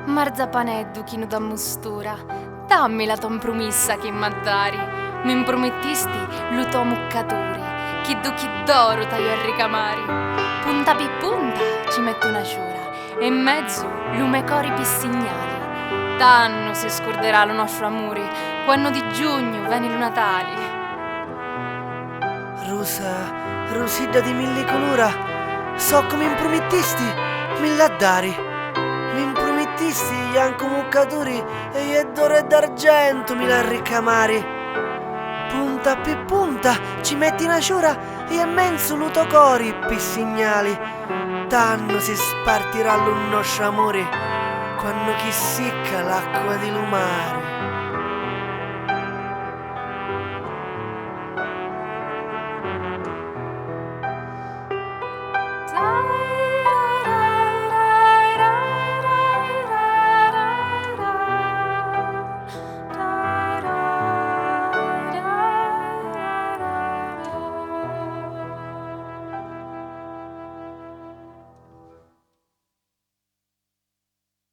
Marzapaneddu chi nu da mustura, dammi la ton promessa che m'addari. Mi promettisti lu to muccaturi, chi d'oro taglio a ricamari. Punta pi punta ci metto una ciura, e in mezzo lume cori pi segnali. Tanno si scorderà lo nostro amore, quando di giugno veni lu Natali. Rosa, Rosidda di mille colora, so come mi promettisti, mille dari. Mi promettisti gli anco muccaturi e gli d'oro e d'argento mi la ricamari. Punta pi punta ci metti una ciura e immenso luto cori pi segnali. Tanno si spartirà lo nostro amore quando chi sicca l'acqua di lumare.